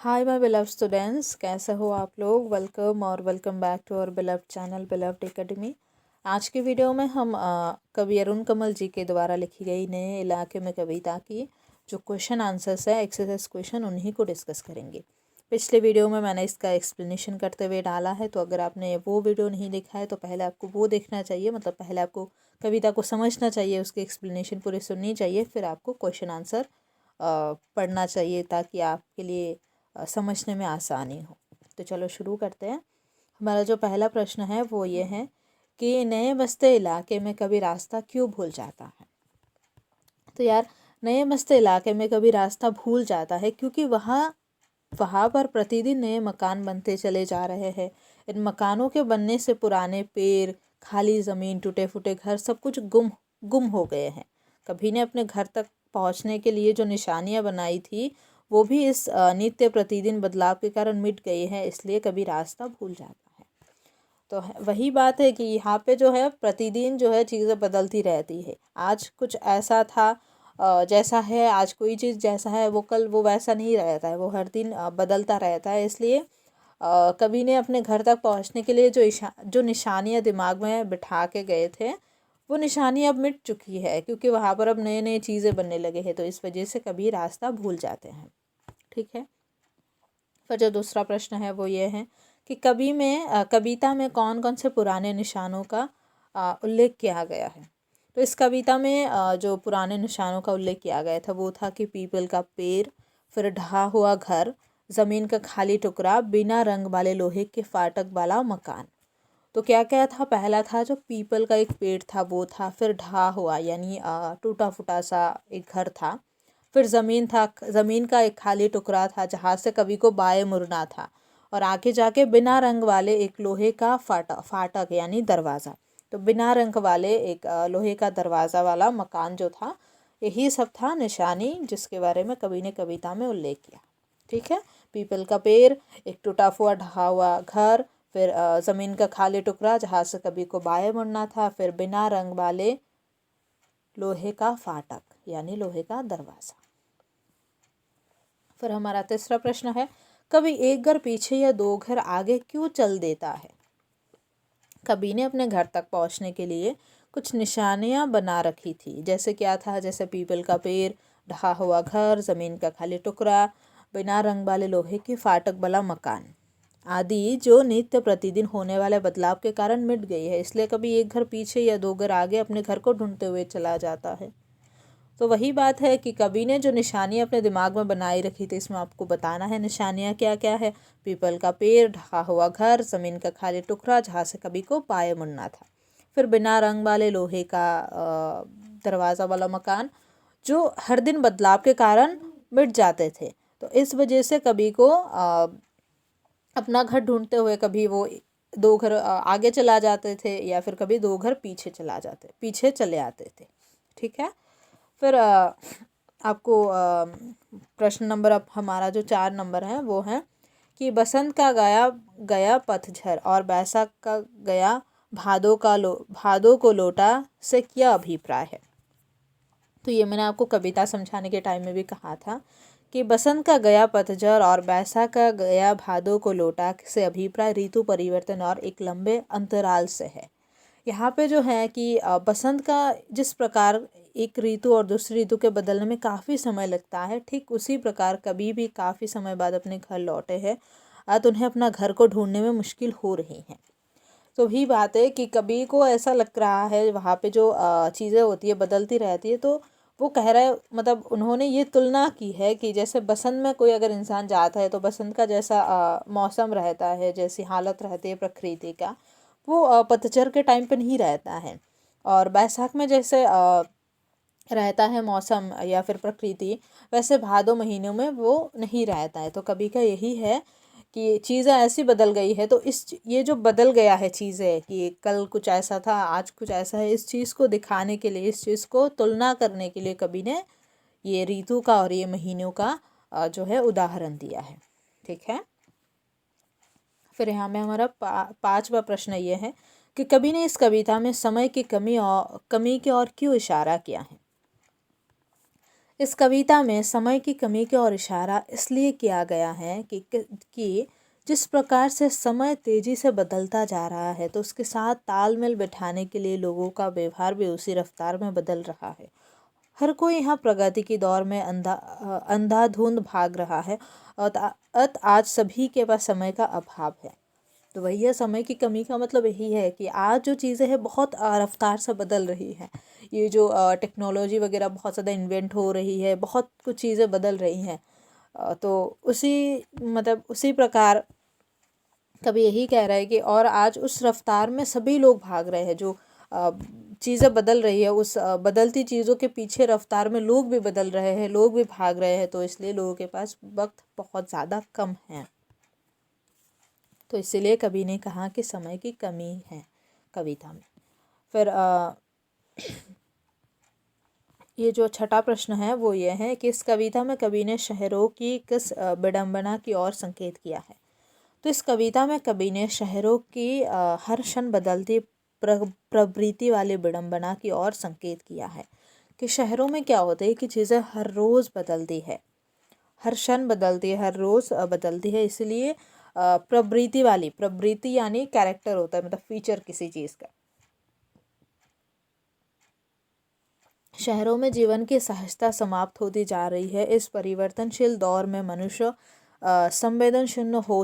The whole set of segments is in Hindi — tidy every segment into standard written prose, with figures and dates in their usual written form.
हाय माय बिलव्ड स्टूडेंट्स, कैसे हो आप लोग। Welcome back to our beloved channel beloved academy. आज के वीडियो में हम कवि अरुण कमल जी के द्वारा लिखी गई नए इलाके में कविता की जो क्वेश्चन आंसर्स है, एक्सरसाइज क्वेश्चन, उन्हीं को डिस्कस करेंगे। पिछले वीडियो में मैंने इसका एक्सप्लेनेशन करते हुए डाला है, तो अगर आपने वो वीडियो नहीं देखा है तो पहले आपको वो देखना चाहिए। मतलब पहले आपको कविता को समझना चाहिए, उसकी एक्सप्लेनेशन पूरी सुननी चाहिए, फिर आपको क्वेश्चन आंसर पढ़ना चाहिए ताकि आपके लिए समझने में आसानी हो। तो चलो शुरू करते हैं। हमारा जो पहला प्रश्न है वो ये है कि नए बसते इलाके में कभी रास्ता क्यों भूल जाता है। तो यार, नए बसते इलाके में कभी रास्ता भूल जाता है क्योंकि वहाँ पर प्रतिदिन नए मकान बनते चले जा रहे हैं। इन मकानों के बनने से पुराने पेड़, खाली ज़मीन, टूटे फूटे घर, सब कुछ गुम हो गए हैं। कभी ने अपने घर तक पहुँचने के लिए जो निशानियाँ बनाई थी वो भी इस नित्य प्रतिदिन बदलाव के कारण मिट गई है, इसलिए कभी रास्ता भूल जाता है। तो वही बात है कि यहाँ पे जो है प्रतिदिन जो है चीज़ें बदलती रहती है। आज कुछ ऐसा था, जैसा है आज कोई चीज़ जैसा है वो कल वो वैसा नहीं रहता है, वो हर दिन बदलता रहता है। इसलिए कवि ने अपने घर तक पहुँचने के लिए जो निशानियाँ दिमाग में बिठा के गए थे वो निशानी अब मिट चुकी है, क्योंकि वहाँ पर अब नए नए चीज़ें बनने लगे हैं। तो इस वजह से कभी रास्ता भूल जाते हैं। ठीक है। फिर जो दूसरा प्रश्न है वो ये है कि कविता में कौन कौन से पुराने निशानों का उल्लेख किया गया है। तो इस कविता में जो पुराने निशानों का उल्लेख किया गया था वो था कि पीपल का पेड़, फिर ढहा हुआ घर, ज़मीन का खाली टुकड़ा, बिना रंग वाले लोहे के फाटक वाला मकान। तो क्या क्या था। पहला था जो पीपल का एक पेड़ था वो था, फिर ढहा हुआ यानी टूटा फूटा सा एक घर था, फिर ज़मीन था, ज़मीन का एक खाली टुकड़ा था जहाँ से कवि को बाएं मुड़ना था, और आगे जाके बिना रंग वाले एक लोहे का फाटक यानी दरवाज़ा। तो बिना रंग वाले एक लोहे का दरवाज़ा वाला मकान जो था, यही सब था निशानी जिसके बारे में कवि ने कविता में उल्लेख किया। ठीक है। पीपल का पेड़, एक टूटा हुआ ढहा हुआ घर, फिर ज़मीन का खाली टुकड़ा जहाँ से कवि को बाएं मुड़ना था, फिर बिना रंग वाले लोहे का फाटक यानी लोहे का दरवाज़ा। फिर हमारा तीसरा प्रश्न है, कभी एक घर पीछे या दो घर आगे क्यों चल देता है। कवि ने अपने घर तक पहुंचने के लिए कुछ निशानियां बना रखी थी। जैसे क्या था, जैसे पीपल का पेड़, ढहा हुआ घर, ज़मीन का खाली टुकड़ा, बिना रंग वाले लोहे के फाटक वाला मकान आदि, जो नित्य प्रतिदिन होने वाले बदलाव के कारण मिट गई है। इसलिए कभी एक घर पीछे या दो घर आगे अपने घर को ढूंढते हुए चला जाता है। तो वही बात है कि कवि ने जो निशानियाँ अपने दिमाग में बनाई रखी थी, इसमें आपको बताना है निशानियाँ क्या क्या है। पीपल का पेड़, ढहा हुआ घर, ज़मीन का खाली टुकड़ा जहाँ से कवि को बाएं मुड़ना था, फिर बिना रंग वाले लोहे का दरवाज़ा वाला मकान, जो हर दिन बदलाव के कारण मिट जाते थे। तो इस वजह से कवि को अपना घर ढूंढते हुए कभी वो दो घर आगे चला जाते थे, या फिर कभी दो घर पीछे चले आते थे। ठीक है। फिर आपको प्रश्न नंबर, अब हमारा जो 4 नंबर है वो है कि बसंत का गया गया पतझड़ और बैसाख का गया भादों को लौटा से क्या अभिप्राय है। तो ये मैंने आपको कविता समझाने के टाइम में भी कहा था कि बसंत का गया पतझड़ और बैसाख का गया भादों को लौटा से अभिप्राय ऋतु परिवर्तन और एक लंबे अंतराल से है। यहाँ पे जो है कि बसंत का जिस प्रकार एक ऋतु और दूसरी ऋतु के बदलने में काफ़ी समय लगता है, ठीक उसी प्रकार कभी भी काफ़ी समय बाद अपने घर लौटे हैं, तो उन्हें अपना घर को ढूंढने में मुश्किल हो रही है। तो वही बात है कि कभी को ऐसा लग रहा है वहाँ पे जो चीज़ें होती है बदलती रहती है, तो वो कह रहा है, मतलब उन्होंने ये तुलना की है कि जैसे बसंत में कोई अगर इंसान जाता है तो बसंत का जैसा मौसम रहता है, जैसी हालत रहती है प्रकृति का, वो पतझड़ के टाइम पे नहीं रहता है। और बैसाख में जैसे रहता है मौसम या फिर प्रकृति, वैसे भादों महीनों में वो नहीं रहता है। तो कभी का यही है कि चीज़ें ऐसी बदल गई है, तो ये जो बदल गया है चीज़ें कि कल कुछ ऐसा था आज कुछ ऐसा है, इस चीज़ को दिखाने के लिए, इस चीज़ को तुलना करने के लिए कवि ने ये ऋतु का और ये महीनों का जो है उदाहरण दिया है। ठीक है। फिर यहाँ में हमारा 5वां प्रश्न ये है कि कवि ने इस कविता में समय की कमी की ओर क्यों इशारा किया है। इस कविता में समय की कमी की ओर इशारा इसलिए किया गया है कि जिस प्रकार से समय तेजी से बदलता जा रहा है तो उसके साथ तालमेल बिठाने के लिए लोगों का व्यवहार भी उसी रफ्तार में बदल रहा है। हर कोई यहाँ प्रगति की दौर में अंधाधुंध भाग रहा है और आज सभी के पास समय का अभाव है। तो वही है, समय की कमी का मतलब यही है कि आज जो चीज़ें हैं बहुत रफ्तार से बदल रही हैं। ये जो टेक्नोलॉजी वगैरह बहुत ज़्यादा इन्वेंट हो रही है, बहुत कुछ चीज़ें बदल रही हैं। तो उसी प्रकार कभी यही कह रहा है कि और आज उस रफ्तार में सभी लोग भाग रहे हैं। जो चीज़ें बदल रही है उस बदलती चीज़ों के पीछे रफ्तार में लोग भी बदल रहे हैं, लोग भी भाग रहे हैं। तो इसलिए लोगों के पास वक्त बहुत ज़्यादा कम है। तो इसीलिए कवि ने कहा कि समय की कमी है कविता में। फिर ये जो छठा प्रश्न है वो ये है कि इस कविता में कवि ने शहरों की किस विडंबना की ओर संकेत किया है। तो इस कविता में कवि ने शहरों की हर क्षण बदलती प्रवृत्ति वाली विडंबना की ओर संकेत किया है कि शहरों में क्या होता है कि चीज़ें हर रोज़ बदलती है, हर क्षण बदलती है, हर रोज़ बदलती है। इसलिए प्रवृत्ति यानी कैरेक्टर होता है, मतलब फीचर किसी चीज़ का। शहरों में जीवन की सहजता समाप्त होती जा रही है। इस परिवर्तनशील दौर में मनुष्य संवेदनशील हो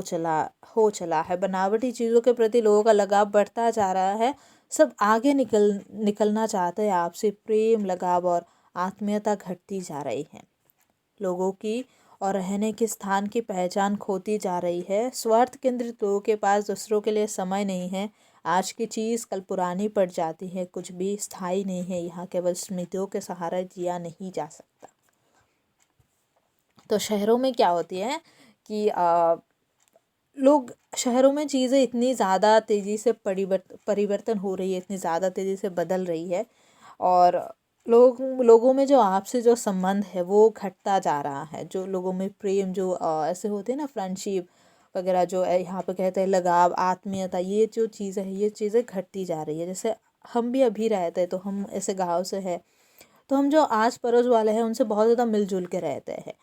चला है। बनावटी चीज़ों के प्रति लोगों का लगाव बढ़ता जा रहा है। सब आगे निकलना चाहते हैं। आपसी प्रेम, लगाव और आत्मीयता घटती जा रही है। लोगों की और रहने के स्थान की पहचान खोती जा रही है। स्वार्थ केंद्रित लोगों के पास दूसरों के लिए समय नहीं है। आज की चीज़ कल पुरानी पड़ जाती है। कुछ भी स्थायी नहीं है। यहाँ केवल स्मृतियों के सहारा जिया नहीं जा सकता। तो शहरों में क्या होती है कि लोग शहरों में चीज़ें इतनी ज़्यादा तेज़ी से परिवर्तन हो रही है, इतनी ज़्यादा तेज़ी से बदल रही है और लोगों में जो आपसे जो संबंध है वो घटता जा रहा है। जो लोगों में प्रेम जो ऐसे होते हैं ना, फ्रेंडशिप वगैरह, जो यहाँ पे कहते हैं लगाव, आत्मीयता, ये जो चीज़ें हैं ये चीज़ें घटती जा रही है। जैसे हम भी अभी रहते हैं तो हम ऐसे गाँव से है तो हम जो आस पड़ोस वाले हैं उनसे बहुत ज़्यादा मिलजुल के रहते हैं।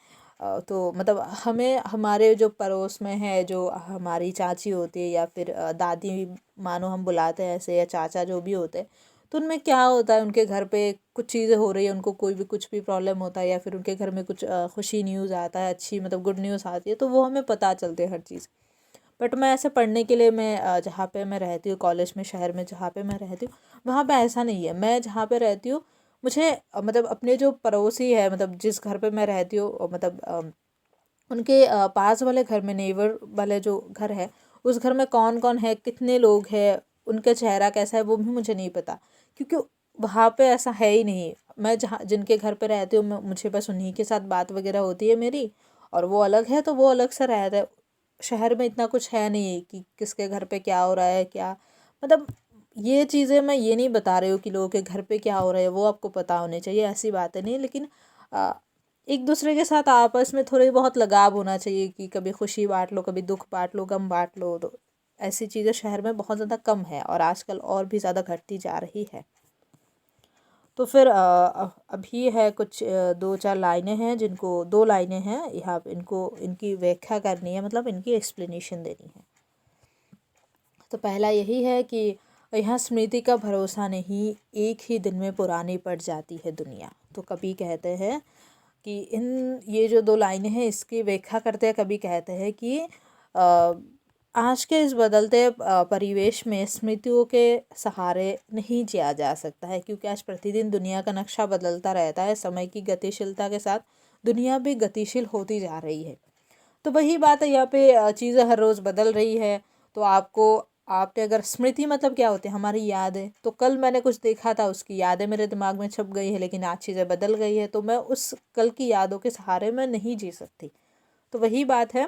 तो मतलब हमें हमारे जो पड़ोस में है, जो हमारी चाची होती है या फिर दादी मानो हम बुलाते हैं ऐसे, या चाचा जो भी होते हैं, तो उनमें क्या होता है, उनके घर पे कुछ चीज़ें हो रही है, उनको कोई भी कुछ भी प्रॉब्लम होता है या फिर उनके घर में कुछ खुशी न्यूज़ आता है, अच्छी मतलब गुड न्यूज़ आती है, तो वो हमें पता चलती है हर चीज़। बट मैं ऐसे पढ़ने के लिए मैं जहाँ पे मैं रहती हूँ, कॉलेज में, शहर में जहाँ पे मैं रहती हूँ, वहाँ पे ऐसा नहीं है। मैं जहाँ पे रहती हूँ मुझे मतलब अपने जो पड़ोसी है, मतलब जिस घर पे मैं रहती हूँ, मतलब उनके पास वाले घर में, नेबर वाले जो घर है, उस घर में कौन कौन है, कितने लोग हैं, उनका चेहरा कैसा है, वो भी मुझे नहीं पता, क्योंकि वहाँ पे ऐसा है ही नहीं। मैं जहाँ जिनके घर पे रहती हूँ मुझे बस उन्हीं के साथ बात वगैरह होती है मेरी, और वो अलग है तो वो अलग से रहता है। शहर में इतना कुछ है नहीं कि किसके घर पे क्या हो रहा है, क्या मतलब ये चीज़ें मैं ये नहीं बता रही हूँ कि लोगों के घर पे क्या हो रहा है वो आपको पता होने चाहिए, ऐसी बातें नहीं। लेकिन एक दूसरे के साथ आपस में थोड़ी बहुत लगाव होना चाहिए कि कभी खुशी बांट लो, कभी दुख बांट लो, गम बांट लो। तो ऐसी चीज़ें शहर में बहुत ज़्यादा कम है और आजकल और भी ज़्यादा घटती जा रही है। तो फिर अभी है कुछ दो चार लाइनें हैं, जिनको दो लाइनें हैं यहाँ इनको इनकी व्याख्या करनी है, मतलब इनकी एक्सप्लेनेशन देनी है। तो पहला यही है कि यहाँ स्मृति का भरोसा नहीं, एक ही दिन में पुरानी पड़ जाती है दुनिया। तो कवि कहते हैं कि ये जो दो लाइनें हैं इसकी व्याख्या करते हैं कवि कहते हैं कि आज के इस बदलते परिवेश में स्मृतियों के सहारे नहीं जिया जा सकता है, क्योंकि आज प्रतिदिन दुनिया का नक्शा बदलता रहता है। समय की गतिशीलता के साथ दुनिया भी गतिशील होती जा रही है। तो वही बात है, यहाँ पे चीज़ें हर रोज़ बदल रही है। तो आपने अगर स्मृति मतलब क्या होती है, हमारी याद है। तो कल मैंने कुछ देखा था, उसकी यादें मेरे दिमाग में छप गई है, लेकिन आज चीज़ें बदल गई है तो मैं उस कल की यादों के सहारे में नहीं जी सकती। तो वही बात है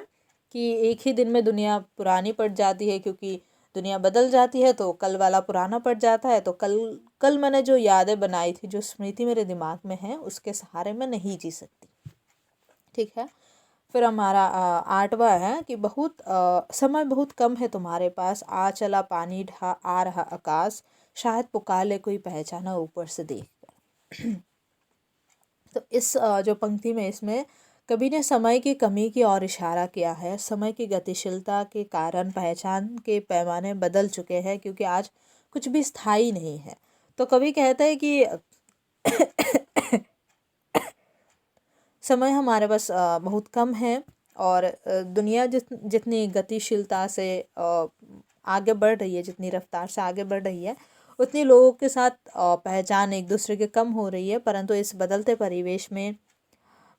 कि एक ही दिन में दुनिया पुरानी पड़ जाती है, क्योंकि दुनिया बदल जाती है तो कल वाला पुराना पड़ जाता है। तो कल कल मैंने जो यादें बनाई थी, जो स्मृति मेरे दिमाग में है, उसके सहारे में नहीं जी सकती। ठीक है। फिर हमारा आठवां है कि समय बहुत कम है तुम्हारे पास, आ चला पानी ढा आ रहा आकाश, शायद पुकार ले कोई पहचाना ऊपर से देख कर। तो इस जो पंक्ति में इसमें कवि ने समय की कमी की ओर इशारा किया है। समय की गतिशीलता के कारण पहचान के पैमाने बदल चुके हैं, क्योंकि आज कुछ भी स्थायी नहीं है। तो कवि कहता है कि समय हमारे पास बहुत कम है, और दुनिया जितनी गतिशीलता से आगे बढ़ रही है, जितनी रफ्तार से आगे बढ़ रही है, उतनी लोगों के साथ पहचान एक दूसरे के कम हो रही है। परंतु इस बदलते परिवेश में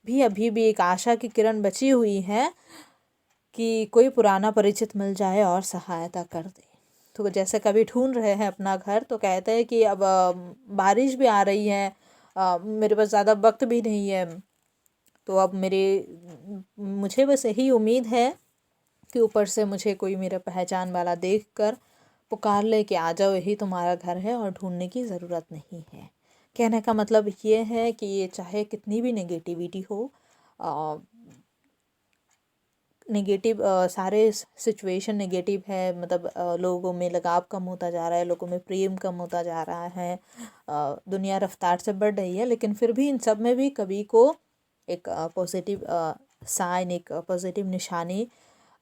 भी अभी भी एक आशा की किरण बची हुई है कि कोई पुराना परिचित मिल जाए और सहायता कर दे। तो जैसे कभी ढूंढ रहे हैं अपना घर, तो कहते हैं कि अब बारिश भी आ रही है, मेरे पास ज़्यादा वक्त भी नहीं है, तो अब मुझे बस यही उम्मीद है कि ऊपर से मुझे कोई मेरा पहचान वाला देखकर पुकार ले कि आ जाओ, यही तुम्हारा घर है और ढूंढने की ज़रूरत नहीं है। कहने का मतलब ये है कि ये चाहे कितनी भी नेगेटिविटी हो, सारे सिचुएशन नेगेटिव है, मतलब लोगों में लगाव कम होता जा रहा है, लोगों में प्रेम कम होता जा रहा है, दुनिया रफ्तार से बढ़ रही है, लेकिन फिर भी इन सब में भी कवि को एक पॉजिटिव साइन, एक पॉजिटिव निशानी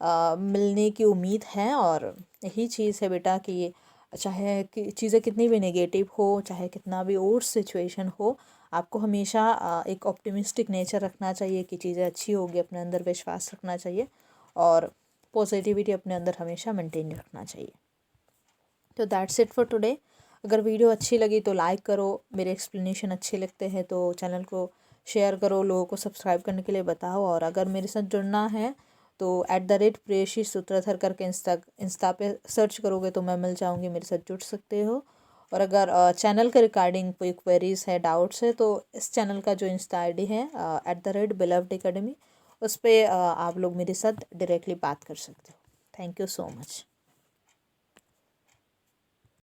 मिलने की उम्मीद है। और यही चीज़ है बेटा कि चाहे कि चीज़ें कितनी भी नेगेटिव हो, चाहे कितना भी और सिचुएशन हो, आपको हमेशा एक ऑप्टिमिस्टिक नेचर रखना चाहिए कि चीज़ें अच्छी होगी, अपने अंदर विश्वास रखना चाहिए और पॉजिटिविटी अपने अंदर हमेशा मेंटेन रखना चाहिए। तो दैट्स इट फॉर टुडे। अगर वीडियो अच्छी लगी तो लाइक करो, मेरे एक्सप्लेनेशन अच्छे लगते हैं तो चैनल को शेयर करो, लोगों को सब्सक्राइब करने के लिए बताओ। और अगर मेरे साथ जुड़ना है तो @प्रेयशी सूत्रधर करके इंस्टा पे सर्च करोगे तो मैं मिल जाऊँगी, मेरे साथ जुड़ सकते हो। और अगर चैनल के रिगार्डिंग कोई क्वेरीज है, डाउट्स है, तो इस चैनल का जो इंस्टा ID है @beloved academy, उस पर आप लोग मेरे साथ डायरेक्टली बात कर सकते हो। Thank you so much.